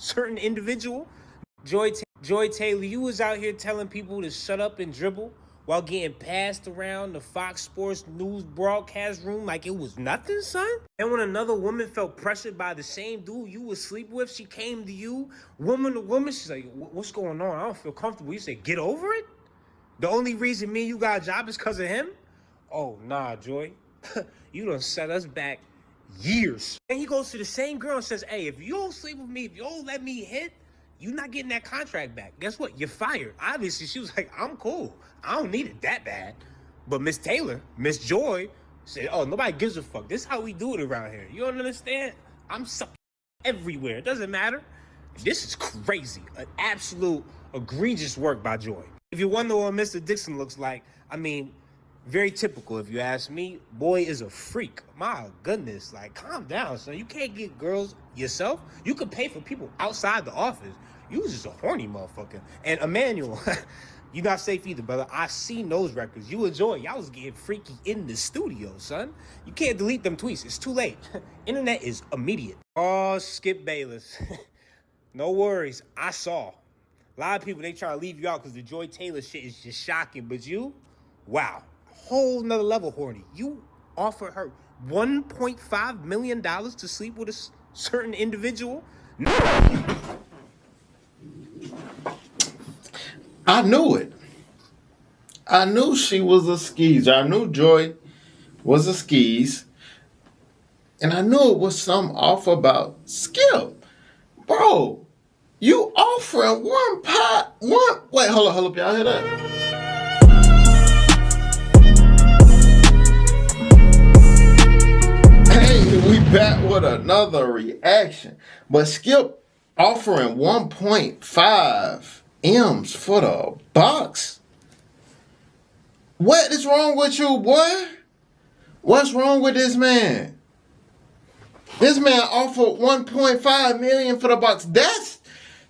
certain individual. Joy Taylor, you was out here telling people to shut up and dribble while getting passed around the Fox Sports News broadcast room like it was nothing, son. And when another woman felt pressured by the same dude you was sleep with, she came to you, woman to woman, she's like, what's going on? I don't feel comfortable. You say, get over it? The only reason me and you got a job is because of him? Oh, nah, Joy. You done set us back years. And he goes to the same girl and says, hey, if you don't sleep with me, if you don't let me hit, you're not getting that contract back. Guess what? You're fired. Obviously, she was like, I'm cool. I don't need it that bad. But Miss Taylor, Miss Joy, said, oh, nobody gives a fuck. This is how we do it around here. You don't understand? I'm sucking everywhere. It doesn't matter. This is crazy. An absolute egregious work by Joy. If you wonder what Mr. Dixon looks like, I mean, very typical if you ask me. Boy is a freak. My goodness, like, calm down, son. You can't get girls yourself. You could pay for people outside the office. You was just a horny motherfucker. And Emmanuel, you not safe either, brother. I seen those records. You enjoy. Y'all was getting freaky in the studio, son. You can't delete them tweets. It's too late. Internet is immediate. Oh, Skip Bayless. No worries. I saw. A lot of people, they try to leave you out because the Joy Taylor shit is just shocking. But you, wow. Whole nother level horny. You offer her $1.5 million to sleep with a certain individual? No. I knew it. I knew she was a skis. I knew Joy was a skis. And I knew it was something off about Skip. Bro, you offering wait, hold up, y'all hear that? We back with another reaction. But Skip offering 1.5 M's for the box. What is wrong with you, boy? What's wrong with this man? This man offered 1.5 million for the box.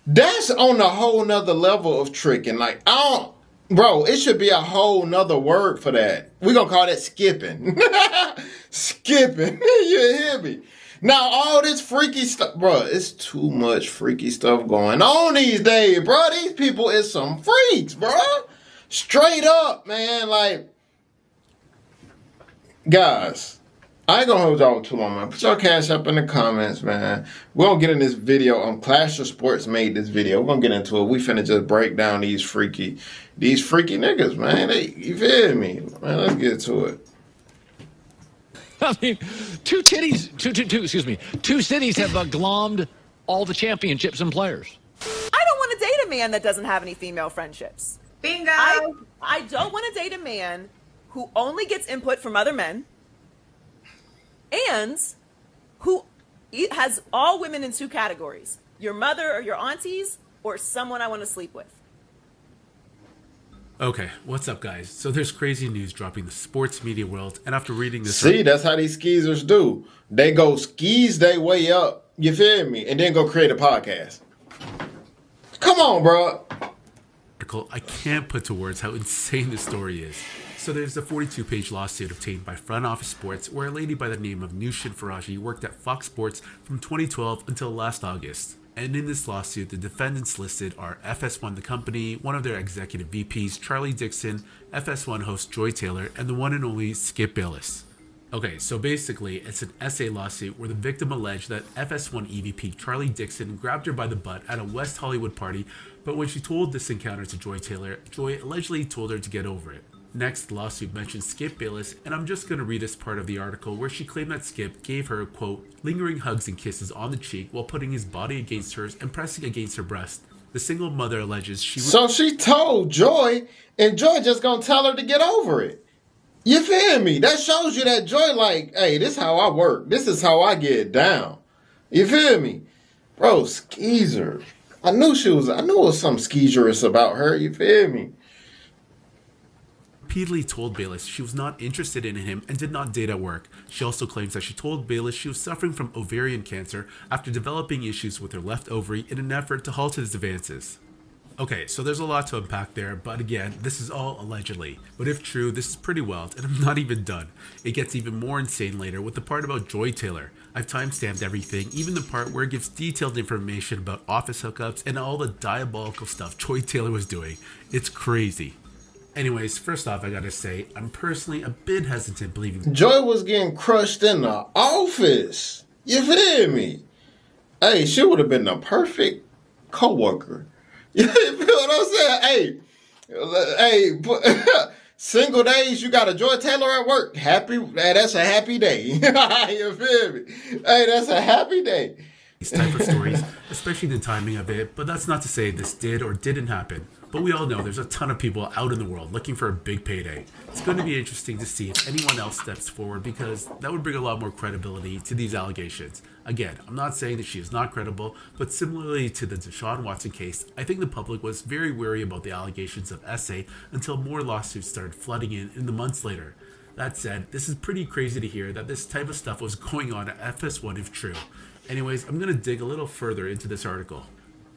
That's on a whole nother level of tricking. Like, bro, it should be a whole nother word for that. We're gonna call that skipping. Skipping. You hear me? Now, all this freaky stuff, bro, it's too much freaky stuff going on these days, bro. These people is some freaks, bro. Straight up, man. Like, guys, I ain't gonna hold y'all too long, man. Put your cash up in the comments, man. We're gonna get in this video. Clash of Sports made this video. We're gonna get into it. We finna just break down these freaky niggas, man. You feel me? Man, let's get to it. I mean, two cities have glommed all the championships and players. I don't want to date a man that doesn't have any female friendships. Bingo. I don't want to date a man who only gets input from other men and who has all women in two categories: your mother or your aunties, or someone I want to sleep with. Okay, what's up, guys? So there's crazy news dropping the sports media world, and after reading this... See, that's how these skeezers do. They go skis their way up, you feel me, and then go create a podcast. Come on, bro. I can't put to words how insane this story is. So there's a 42-page lawsuit obtained by Front Office Sports, where a lady by the name of Nushin Faraji worked at Fox Sports from 2012 until last August. And in this lawsuit, the defendants listed are FS1 the company, one of their executive VPs, Charlie Dixon, FS1 host Joy Taylor, and the one and only Skip Bayless. Okay, so basically, it's an SA lawsuit where the victim alleged that FS1 EVP Charlie Dixon grabbed her by the butt at a West Hollywood party, but when she told this encounter to Joy Taylor, Joy allegedly told her to get over it. Next, the lawsuit mentions Skip Bayless, and I'm just going to read this part of the article where she claimed that Skip gave her, quote, lingering hugs and kisses on the cheek while putting his body against hers and pressing against her breast. The single mother alleges So she told Joy, and Joy just going to tell her to get over it. You feel me? That shows you that Joy like, hey, this is how I work. This is how I get down. You feel me? Bro, skeezer. I knew it was some skeezerous about her. You feel me? repeatedly told Bayless she was not interested in him and did not date at work. She also claims that she told Bayless she was suffering from ovarian cancer after developing issues with her left ovary in an effort to halt his advances. Okay, so there's a lot to unpack there, but again, this is all allegedly. But if true, this is pretty wild, and I'm not even done. It gets even more insane later with the part about Joy Taylor. I've timestamped everything, even the part where it gives detailed information about office hookups and all the diabolical stuff Joy Taylor was doing. It's crazy. Anyways, first off, I gotta say, I'm personally a bit hesitant believing Joy was getting crushed in the office. You feel me? Hey, she would have been the perfect co-worker. You feel what I'm saying? Single days, you got a Joy Taylor at work. Happy, that's a happy day. You feel me? Hey, that's a happy day. these type of stories, especially the timing of it, but that's not to say this did or didn't happen. But we all know there's a ton of people out in the world looking for a big payday. It's going to be interesting to see if anyone else steps forward because that would bring a lot more credibility to these allegations. Again, I'm not saying that she is not credible, but similarly to the Deshaun Watson case, I think the public was very wary about the allegations of SA until more lawsuits started flooding in the months later. That said, this is pretty crazy to hear that this type of stuff was going on at FS1 if true. Anyways, I'm going to dig a little further into this article.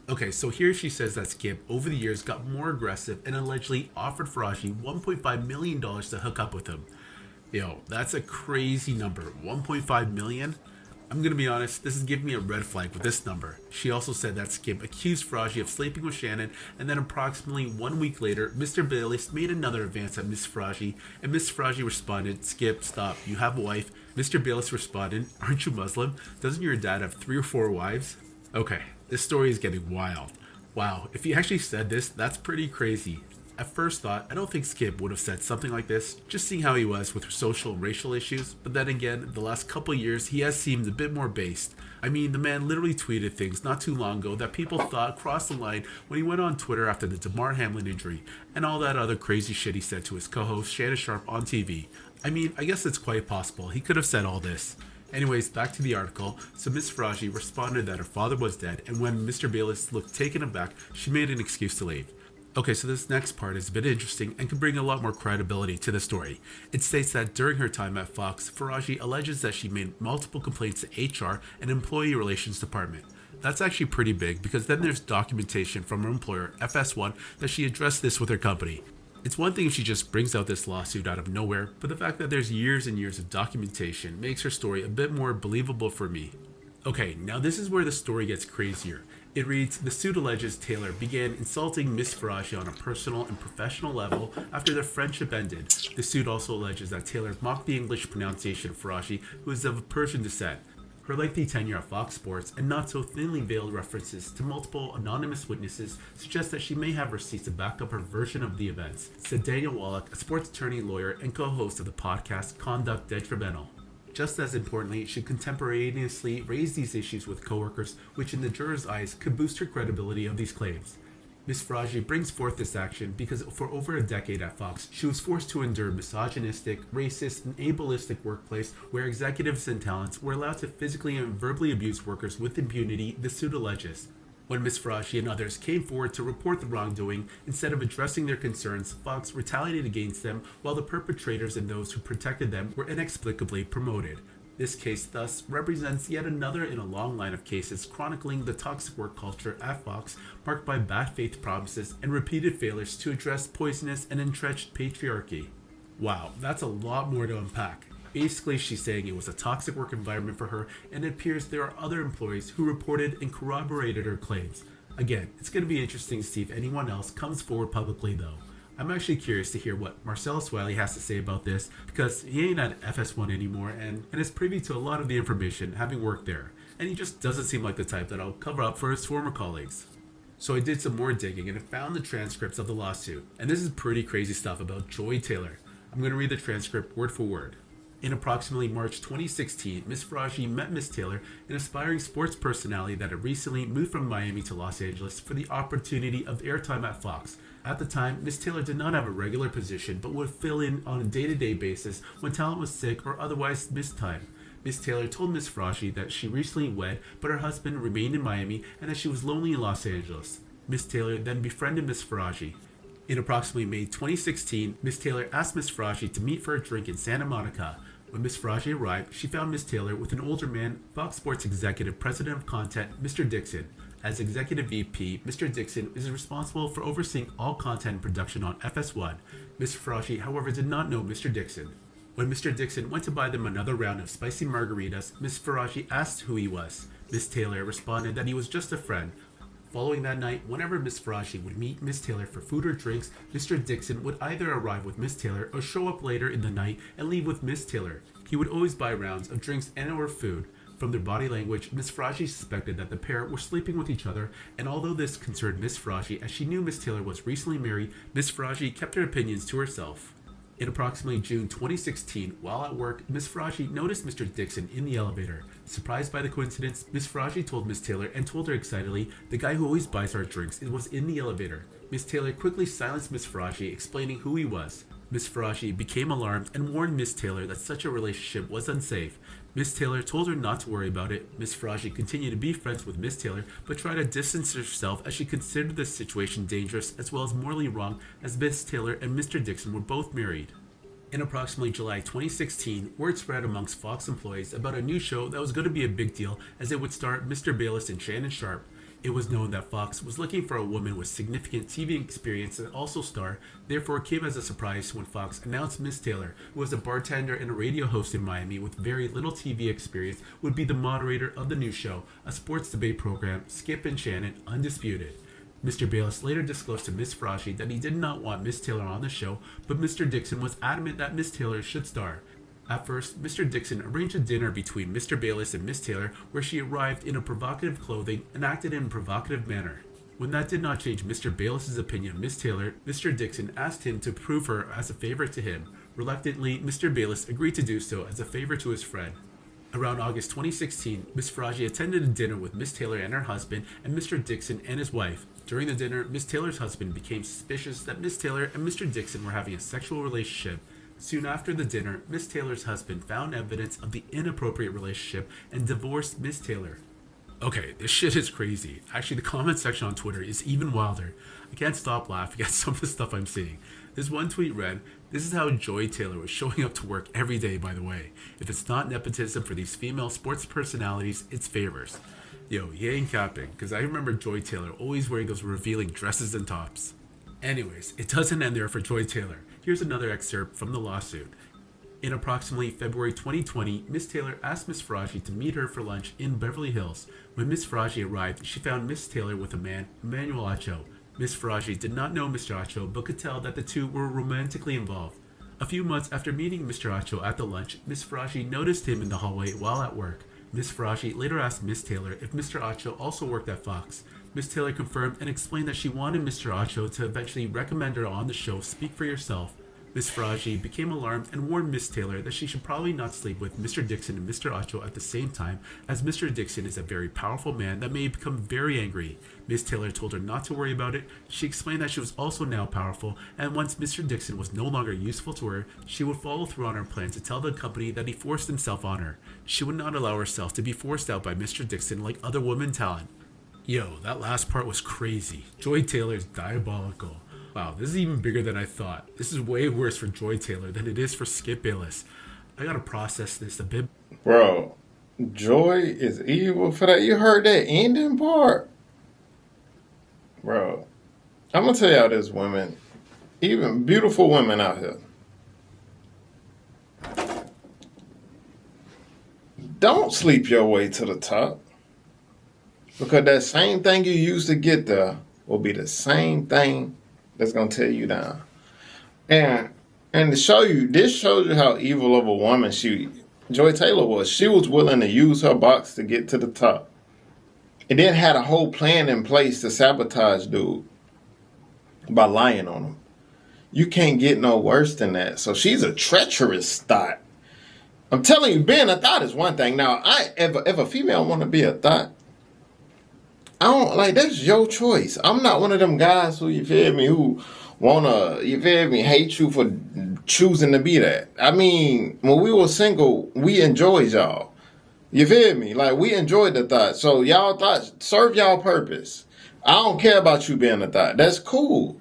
Okay, so here she says that Skip, over the years, got more aggressive and allegedly offered Faraji $1.5 million to hook up with him. Yo, that's a crazy number. $1.5 million? I'm gonna be honest, this is giving me a red flag with this number. She also said that Skip accused Faraji of sleeping with Shannon, and then approximately 1 week later, Mr. Bayless made another advance at Miss Faraji, and Miss Faraji responded, "Skip, stop, you have a wife." Mr. Bayless responded, "Aren't you Muslim? Doesn't your dad have 3 or 4 wives?" Okay, this story is getting wild. Wow, if he actually said this, that's pretty crazy. At first thought, I don't think Skip would have said something like this, just seeing how he was with social and racial issues, but then again, the last couple years, he has seemed a bit more based. I mean, the man literally tweeted things not too long ago that people thought crossed the line when he went on Twitter after the Damar Hamlin injury, and all that other crazy shit he said to his co-host Shannon Sharp on TV. I mean, I guess it's quite possible he could have said all this. Anyways, back to the article. So Miss Faraji responded that her father was dead, and when Mr. Bayless looked taken aback, she made an excuse to leave. Okay, so this next part is a bit interesting and can bring a lot more credibility to the story. It states that during her time at Fox, Faraji alleges that she made multiple complaints to HR and Employee Relations Department. That's actually pretty big because then there's documentation from her employer, FS1, that she addressed this with her company. It's one thing if she just brings out this lawsuit out of nowhere, but the fact that there's years and years of documentation makes her story a bit more believable for me. Okay, now this is where the story gets crazier. It reads, the suit alleges Taylor began insulting Miss Faraji on a personal and professional level after their friendship ended. The suit also alleges that Taylor mocked the English pronunciation of Faraji, who is of Persian descent. Her lengthy tenure at Fox Sports and not so thinly veiled references to multiple anonymous witnesses suggest that she may have receipts to back up her version of the events, said Daniel Wallach, a sports attorney, lawyer, and co-host of the podcast Conduct Detrimental. Just as importantly, she contemporaneously raised these issues with coworkers, which in the jurors' eyes could boost her credibility of these claims. Ms. Faraji brings forth this action because for over a decade at Fox, she was forced to endure misogynistic, racist, and ableistic workplace where executives and talents were allowed to physically and verbally abuse workers with impunity, the suit alleges. When Ms. Faraji and others came forward to report the wrongdoing, instead of addressing their concerns, Fox retaliated against them while the perpetrators and those who protected them were inexplicably promoted. This case thus represents yet another in a long line of cases chronicling the toxic work culture at Fox, marked by bad faith promises and repeated failures to address poisonous and entrenched patriarchy. Wow, that's a lot more to unpack. Basically, she's saying it was a toxic work environment for her, and it appears there are other employees who reported and corroborated her claims. Again, it's going to be interesting to see if anyone else comes forward publicly though. I'm actually curious to hear what Marcellus Wiley has to say about this, because he ain't at FS1 anymore and is privy to a lot of the information, having worked there, and he just doesn't seem like the type that'll cover up for his former colleagues. So I did some more digging and I found the transcripts of the lawsuit, and this is pretty crazy stuff about Joy Taylor. I'm going to read the transcript word for word. In approximately March 2016, Ms. Faraji met Ms. Taylor, an aspiring sports personality that had recently moved from Miami to Los Angeles for the opportunity of airtime at Fox. At the time, Ms. Taylor did not have a regular position, but would fill in on a day-to-day basis when talent was sick or otherwise missed time. Ms. Taylor told Ms. Faraji that she recently wed, but her husband remained in Miami and that she was lonely in Los Angeles. Ms. Taylor then befriended Ms. Faraji. In approximately May 2016, Ms. Taylor asked Ms. Faraji to meet for a drink in Santa Monica. When Ms. Faraji arrived, she found Ms. Taylor with an older man, Fox Sports Executive President of Content, Mr. Dixon. As Executive VP, Mr. Dixon is responsible for overseeing all content and production on FS1. Ms. Farashi, however, did not know Mr. Dixon. When Mr. Dixon went to buy them another round of spicy margaritas, Ms. Farashi asked who he was. Ms. Taylor responded that he was just a friend. Following that night, whenever Ms. Farashi would meet Ms. Taylor for food or drinks, Mr. Dixon would either arrive with Ms. Taylor or show up later in the night and leave with Ms. Taylor. He would always buy rounds of drinks and or food. From their body language, Ms. Farashi suspected that the pair were sleeping with each other, and although this concerned Ms. Farashi as she knew Ms. Taylor was recently married, Ms. Farashi kept her opinions to herself. In approximately June 2016, while at work, Ms. Farashi noticed Mr. Dixon in the elevator. Surprised by the coincidence, Ms. Farashi told Ms. Taylor and told her excitedly, "The guy who always buys our drinks was in the elevator." Ms. Taylor quickly silenced Ms. Farashi, explaining who he was. Ms. Farashi became alarmed and warned Ms. Taylor that such a relationship was unsafe. Ms. Taylor told her not to worry about it. Ms. Farashi continued to be friends with Ms. Taylor, but tried to distance herself as she considered the situation dangerous as well as morally wrong, as Ms. Taylor and Mr. Dixon were both married. In approximately July 2016, word spread amongst Fox employees about a new show that was going to be a big deal as it would star Mr. Bayless and Shannon Sharpe. It was known that Fox was looking for a woman with significant TV experience and also star, therefore it came as a surprise when Fox announced Ms. Taylor, who was a bartender and a radio host in Miami with very little TV experience, would be the moderator of the new show, a sports debate program, Skip and Shannon, Undisputed. Mr. Bayless later disclosed to Ms. Farashi that he did not want Ms. Taylor on the show, but Mr. Dixon was adamant that Ms. Taylor should star. At first, Mr. Dixon arranged a dinner between Mr. Bayless and Ms. Taylor where she arrived in a provocative clothing and acted in a provocative manner. When that did not change Mr. Bayless's opinion of Ms. Taylor, Mr. Dixon asked him to prove her as a favor to him. Reluctantly, Mr. Bayless agreed to do so as a favor to his friend. Around August 2016, Ms. Farashi attended a dinner with Ms. Taylor and her husband and Mr. Dixon and his wife. During the dinner, Ms. Taylor's husband became suspicious that Ms. Taylor and Mr. Dixon were having a sexual relationship. Soon after the dinner, Ms. Taylor's husband found evidence of the inappropriate relationship and divorced Ms. Taylor. Okay, this shit is crazy. Actually, the comment section on Twitter is even wilder. I can't stop laughing at some of the stuff I'm seeing. This one tweet read, "This is how Joy Taylor was showing up to work every day, by the way. If it's not nepotism for these female sports personalities, it's favors." Yo, he ain't capping, because I remember Joy Taylor always wearing those revealing dresses and tops. Anyways, it doesn't end there for Joy Taylor. Here's another excerpt from the lawsuit. In approximately February 2020, Ms. Taylor asked Ms. Farashi to meet her for lunch in Beverly Hills. When Ms. Farashi arrived, she found Ms. Taylor with a man, Emmanuel Acho. Ms. Farashi did not know Mr. Acho, but could tell that the two were romantically involved. A few months after meeting Mr. Acho at the lunch, Ms. Farashi noticed him in the hallway while at work. Ms. Farashi later asked Ms. Taylor if Mr. Acho also worked at Fox. Ms. Taylor confirmed and explained that she wanted Mr. Acho to eventually recommend her on the show Speak for Yourself. Ms. Farashi became alarmed and warned Ms. Taylor that she should probably not sleep with Mr. Dixon and Mr. Acho at the same time, as Mr. Dixon is a very powerful man that may become very angry. Ms. Taylor told her not to worry about it. She explained that she was also now powerful, and once Mr. Dixon was no longer useful to her, she would follow through on her plan to tell the company that he forced himself on her. She would not allow herself to be forced out by Mr. Dixon like other women talent. Yo, that last part was crazy. Joy Taylor is diabolical. Wow, this is even bigger than I thought. This is way worse for Joy Taylor than it is for Skip Bayless. I gotta process this a bit. Bro, Joy is evil for that. You heard that ending part? Bro, I'm gonna tell y'all this, women, even beautiful women out here, don't sleep your way to the top, because that same thing you used to get there will be the same thing that's gonna tear you down. And to show you, this shows you how evil of a woman Joy Taylor was. She was willing to use her box to get to the top, and then had a whole plan in place to sabotage dude by lying on him. You can't get no worse than that. So she's a treacherous thought. I'm telling you, being a thought is one thing. Now, if a female want to be a thought, I don't like, that's your choice. I'm not one of them guys who, you feel me, who wanna, you feel me, hate you for choosing to be that. I mean, when we were single, we enjoyed y'all. You feel me? Like, we enjoyed the thought. So y'all thoughts serve y'all purpose. I don't care about you being a thought. That's cool.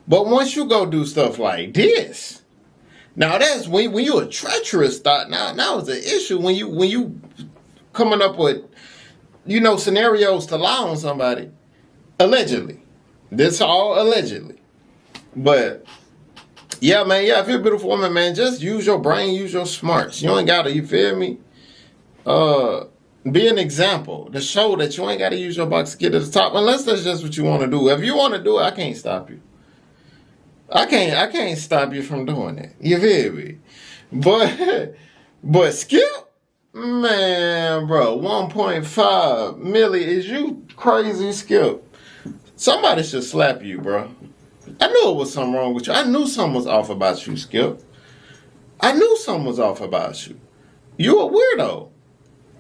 But once you go do stuff like this, now that's when you a treacherous thought. Now it's an issue when you coming up with scenarios to lie on somebody. Allegedly. This all allegedly. But yeah, man, if you're a beautiful woman, man, just use your brain, use your smarts. You ain't gotta, you feel me? Be an example to show that you ain't gotta use your box to get to the top, unless that's just what you want to do. If you want to do it, I can't stop you. I can't stop you from doing it. You feel me? But Skip, man, bro, 1.5 million, is you crazy, Skip? Somebody should slap you, bro. I knew it was something wrong with you. I knew something was off about you, Skip. I knew something was off about you. You a weirdo.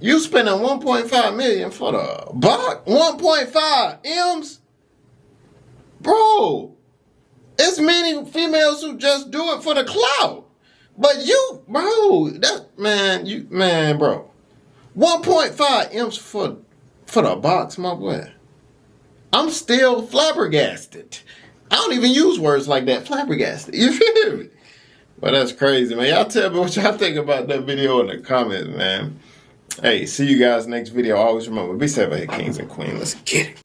You spending 1.5 million for the buck? 1.5 M's? Bro, it's many females who just do it for the clout. But you, bro, bro. 1.5 M's for the box, my boy. I'm still flabbergasted. I don't even use words like that, flabbergasted. You feel me? But that's crazy, man. Y'all tell me what y'all think about that video in the comments, man. Hey, see you guys next video. Always remember, be safe out here, kings and queens. Let's get it.